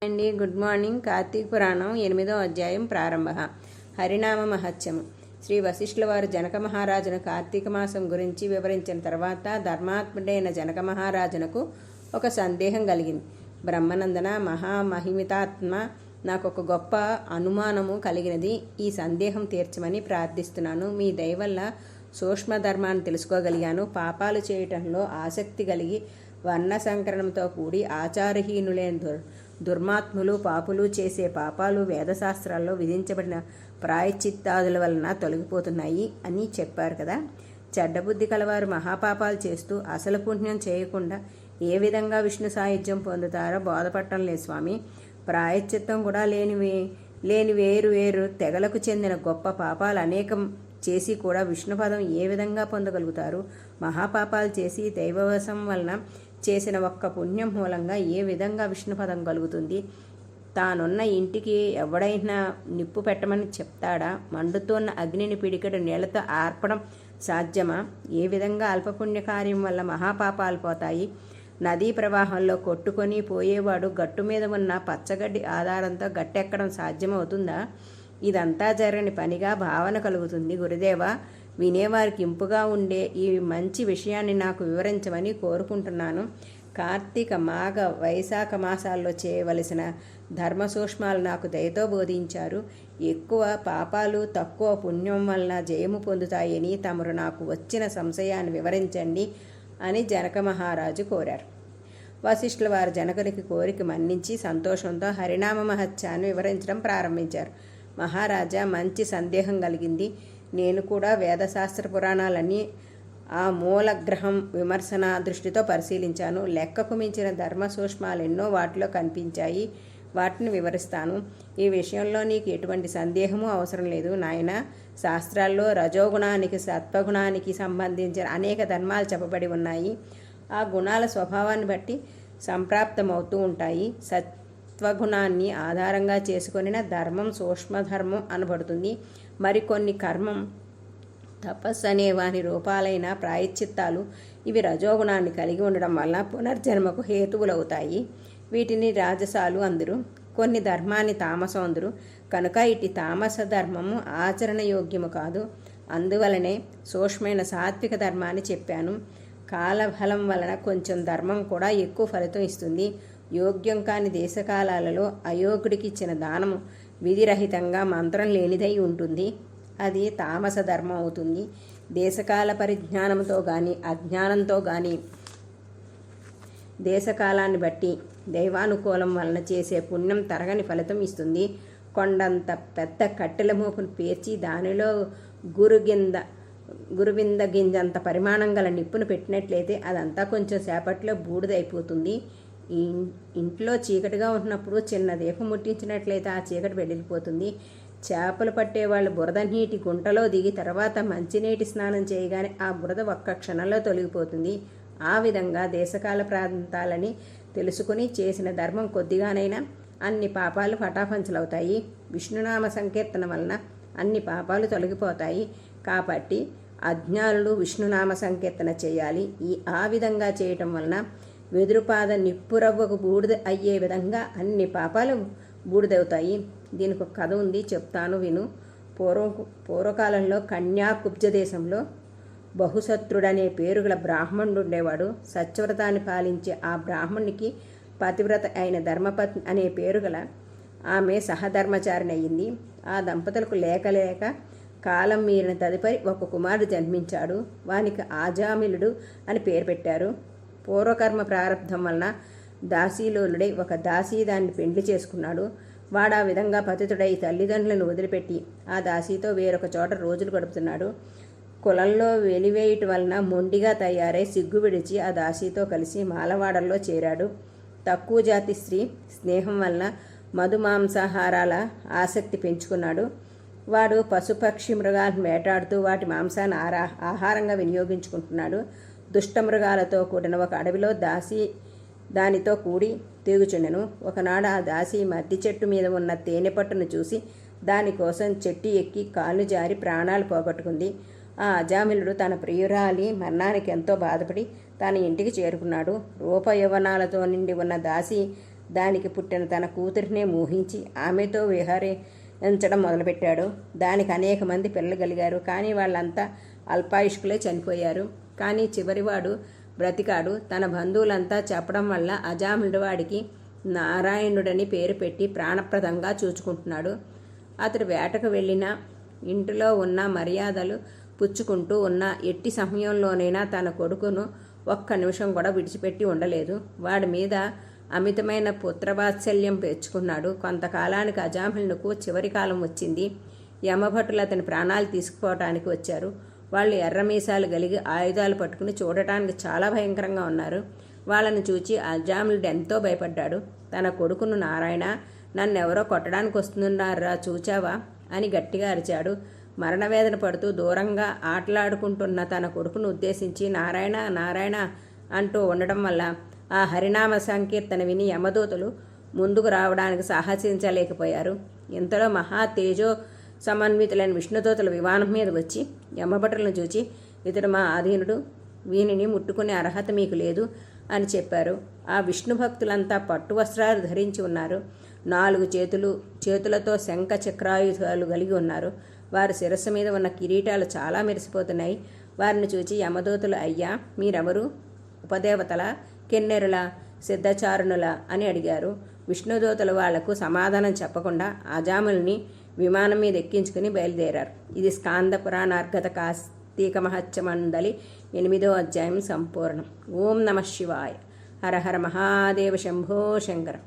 అండి good morning. Karthika పురాణం 8వ అధ్యాయం ప్రారంభ. హరినామ మహత్యము. శ్రీ వశిష్ఠుల వారు జనక మహారాజును కార్తీక మాసం గురించి వివరించిన తర్వాత ధర్మాత్ముడైన జనక మహారాజునకు ఒక సందేహం కలిగింది. బ్రహ్మనందన, మహామహిమితాత్మ, నాకు ఒక గొప్ప అనుమానము కలిగినది. ఈ సందేహం తీర్చమని ప్రార్థిస్తున్నాను. మీ దయ వల్ల సూక్ష్మ ధర్మాన్ని తెలుసుకోగలిగాను. పాపాలు చేయటంలో ఆసక్తి కలిగి వర్ణ సంకరణంతో కూడి ఆచారహీనులైన దుర్మాత్ములు, పాపులు చేసే పాపాలు వేదశాస్త్రాల్లో విధించబడిన ప్రాయశ్చిత్తాదుల వలన తొలగిపోతున్నాయి అని చెప్పారు కదా. చెడ్డబుద్ధి కలవారు మహాపాపాలు చేస్తూ అసలు పుణ్యం చేయకుండా ఏ విధంగా విష్ణు సాయుధ్యం పొందుతారో బోధపడటం లేదు స్వామి. ప్రాయశ్చిత్తం కూడా లేని వేరు వేరు తెగలకు చెందిన గొప్ప పాపాలు అనేకం చేసి కూడా విష్ణుపదం ఏ విధంగా పొందగలుగుతారు? మహాపాపాలు చేసి దైవవశం వలన చేసిన ఒక్క పుణ్యం మూలంగా ఏ విధంగా విష్ణుపదం కలుగుతుంది? తానున్న ఇంటికి ఎవడైనా నిప్పు పెట్టమని చెప్తాడా? మండుతున్న అగ్నిని పిడికెడు నీళ్లతో ఆర్పడం సాధ్యమా? ఏ విధంగా అల్పపుణ్య కార్యం వల్ల మహాపాపాలు పోతాయి? నదీ ప్రవాహంలో కొట్టుకొని పోయేవాడు గట్టు మీద ఉన్న పచ్చగడ్డి ఆధారంతో గట్టెక్కడం సాధ్యమవుతుందా? ఇదంతా జరగని పనిగా భావన కలుగుతుంది. గురుదేవా, వినేవారికి ఇంపుగా ఉండే ఈ మంచి విషయాన్ని నాకు వివరించమని కోరుకుంటున్నాను. కార్తీక, మాఘ, వైశాఖ మాసాల్లో చేయవలసిన ధర్మ సూక్ష్మాలు నాకు దయతో బోధించారు. ఎక్కువ పాపాలు తక్కువ పుణ్యం వలన జయము పొందుతాయని తమరు నాకు వచ్చిన సంశయాన్ని వివరించండి అని జనక మహారాజు కోరారు. వశిష్ఠుల వారు జనకునికి కోరిక మన్నించి సంతోషంతో హరినామ మహత్యాన్ని వివరించడం ప్రారంభించారు. మహారాజా, మంచి సందేహం కలిగింది. నేను కూడా వేదశాస్త్ర పురాణాలన్నీ ఆ మూలగ్రహం విమర్శన దృష్టితో పరిశీలించాను. లెక్కకు మించిన ధర్మ సూక్ష్మాలు ఎన్నో వాటిలో కనిపించాయి. వాటిని వివరిస్తాను. ఈ విషయంలో నీకు ఎటువంటి సందేహము అవసరం లేదు నాయన. శాస్త్రాల్లో రజోగుణానికి, సత్వగుణానికి సంబంధించిన అనేక ధర్మాలు చెప్పబడి ఉన్నాయి. ఆ గుణాల స్వభావాన్ని బట్టి సంప్రాప్తమవుతూ ఉంటాయి. సత్వగుణాన్ని ఆధారంగా చేసుకొనిన ధర్మం సూక్ష్మధర్మం అనబడుతుంది. మరికొన్ని కర్మం, తపస్సు అనే వాని రూపాలైన ప్రాయశ్చిత్తాలు ఇవి రజోగుణాన్ని కలిగి ఉండడం వల్ల పునర్జన్మకు హేతువులవుతాయి. వీటిని రాజసాలు అందురు. కొన్ని ధర్మాన్ని తామసం అందురు. కనుక ఇటు తామస ధర్మము ఆచరణ యోగ్యము కాదు. అందువలనే సూక్ష్మమైన సాత్విక ధర్మాన్ని చెప్పాను. కాలఫలం వలన కొంచెం ధర్మం కూడా ఎక్కువ ఫలితం ఇస్తుంది. యోగ్యం కాని దేశకాలాలలో అయోగ్యుడికి ఇచ్చిన దానము విధిరహితంగా మంత్రం లేనిదై ఉంటుంది. అది తామస ధర్మం అవుతుంది. దేశకాల పరిజ్ఞానంతో కానీ అజ్ఞానంతో కానీ దేశకాలాన్ని బట్టి దైవానుకూలం వలన చేసే పుణ్యం తరగని ఫలితం ఇస్తుంది. కొండంత పెద్ద కట్టెల మోపును పేర్చి దానిలో గురువింద గింజంత పరిమాణం గల నిప్పును పెట్టినట్లయితే అదంతా కొంచెం సేపట్లో బూడిదైపోతుంది. ఇంట్లో చీకటిగా ఉన్నప్పుడు చిన్న దీపం ముట్టించినట్లయితే ఆ చీకటి వెళ్ళిపోతుంది. చేపలు పట్టేవాళ్ళు బురద నీటి గుంటలో దిగి తర్వాత మంచినీటి స్నానం చేయగానే ఆ బురద ఒక్క క్షణంలో తొలగిపోతుంది. ఆ విధంగా దేశకాల ప్రాంతాలని తెలుసుకుని చేసిన ధర్మం కొద్దిగానైనా అన్ని పాపాలు పటాపంచలవుతాయి. విష్ణునామ సంకీర్తన వలన అన్ని పాపాలు తొలగిపోతాయి. కాబట్టి అజ్ఞానులు విష్ణునామ సంకీర్తన చేయాలి. ఆ విధంగా చేయటం వలన వెదురుపాద నిప్పురవ్వకు బూడిద అయ్యే విధంగా అన్ని పాపాలు బూడిదవుతాయి. దీనికి ఒక కథ ఉంది, చెప్తాను విను. పూర్వకాలంలో కన్యాకుబ్జ దేశంలో బహుశత్రుడనే పేరు గల బ్రాహ్మణుడు ఉండేవాడు. సత్యవ్రతాన్ని పాలించే ఆ బ్రాహ్మణునికి పతివ్రత అయిన ధర్మపత్ని అనే పేరు గల ఆమె సహధర్మచారిణి అయ్యింది. ఆ దంపతులకు లేక కాలం మీరిన తదుపరి ఒక కుమారుడు జన్మించాడు. వానికి ఆజామిలుడు అని పేరు పెట్టారు. పూర్వకర్మ ప్రారంధం వలన దాసీలోలుడై ఒక దాసీ దాన్ని పెండ్లి చేసుకున్నాడు. వాడు ఆ విధంగా పతితుడై తల్లిదండ్రులను వదిలిపెట్టి ఆ దాసీతో వేరొక చోట రోజులు గడుపుతున్నాడు. కులంలో వెలివేయటం వలన మొండిగా తయారై సిగ్గు విడిచి ఆ దాసీతో కలిసి మాలవాడల్లో చేరాడు. తక్కువ జాతి స్త్రీ స్నేహం వలన మధుమాంసాహారాల ఆసక్తి పెంచుకున్నాడు. వాడు పశుపక్షి మృగాలను వేటాడుతూ వాటి మాంసాన్ని ఆహారంగా వినియోగించుకుంటున్నాడు. దుష్టమృగాలతో కూడిన ఒక అడవిలో దాసి దానితో కూడి తిరుగుచుండెను. ఒకనాడు ఆ దాసి మద్ది చెట్టు మీద ఉన్న తేనె పట్టును చూసి దానికోసం చెట్టు ఎక్కి కాళ్ళు జారి ప్రాణాలు పోగొట్టుకుంది. ఆ అజామిలుడు తన ప్రియురాలి మరణానికి ఎంతో బాధపడి తన ఇంటికి చేరుకున్నాడు. రూపయవనాలతో నిండి ఉన్న దాసి దానికి పుట్టిన తన కూతురినే మోహించి ఆమెతో విహరించడం మొదలుపెట్టాడు. దానికి అనేక మంది పిల్లలు కలిగారు. కానీ వాళ్ళంతా అల్పాయుష్కులే చనిపోయారు. కానీ చివరివాడు బ్రతికాడు. తన బంధువులంతా చెప్పడం వల్ల అజామిళుడు వాడికి నారాయణుడని పేరు పెట్టి ప్రాణప్రదంగా చూచుకుంటున్నాడు. అతడు వేటకు వెళ్ళినా ఇంటిలో ఉన్న మర్యాదలు పుచ్చుకుంటూ ఉన్న ఎట్టి సమయంలోనైనా తన కొడుకును ఒక్క నిమిషం కూడా విడిచిపెట్టి ఉండలేదు. వాడి మీద అమితమైన పుత్రవాత్సల్యం పెంచుకున్నాడు. కొంతకాలానికి అజామిళునకు చివరి కాలం వచ్చింది. యమభటులు అతని ప్రాణాలు తీసుకుపోవటానికి వచ్చారు. వాళ్ళు ఎర్రమీసాలు కలిగి ఆయుధాలు పట్టుకుని చూడటానికి చాలా భయంకరంగా ఉన్నారు. వాళ్ళని చూచి అజామిళుడు ఎంతో భయపడ్డాడు. తన కొడుకును, నారాయణ, నన్నెవరో కొట్టడానికి వస్తున్నారా చూచావా అని గట్టిగా అరిచాడు. మరణవేదన పడుతూ దూరంగా ఆటలాడుకుంటున్న తన కొడుకును ఉద్దేశించి నారాయణ నారాయణ అంటూ ఉండడం వల్ల ఆ హరినామ సంకీర్తన విని యమదూతలు ముందుకు రావడానికి సాహసించలేకపోయారు. ఇంతలో మహా తేజో సమన్వితులైన విష్ణుదూతలు విమానం మీద వచ్చి యమభటులను చూచి, ఇతడు మా ఆధీనుడు, వీనిని ముట్టుకునే అర్హత మీకు లేదు అని చెప్పారు. ఆ విష్ణు భక్తులంతా పట్టు వస్త్రాలు ధరించి ఉన్నారు. 4 చేతులతో శంఖ చక్రాయుధాలు కలిగి ఉన్నారు. వారి శిరస్సు మీద ఉన్న కిరీటాలు చాలా మెరిసిపోతున్నాయి. వారిని చూచి యమదూతలు, అయ్యా మీరెవరు? ఉపదేవతల, కిన్నెరుల, సిద్ధచారుణుల అని అడిగారు. విష్ణుదూతలు వాళ్లకు సమాధానం చెప్పకుండా అజామిళుని విమానం మీద ఎక్కించుకుని బయలుదేరారు. ఇది స్కాంద పురాణార్గత కార్తీక మహత్యమండలి 8వ అధ్యాయం సంపూర్ణం. ఓం నమః శివాయ. హర హర మహాదేవ శంభో శంకర.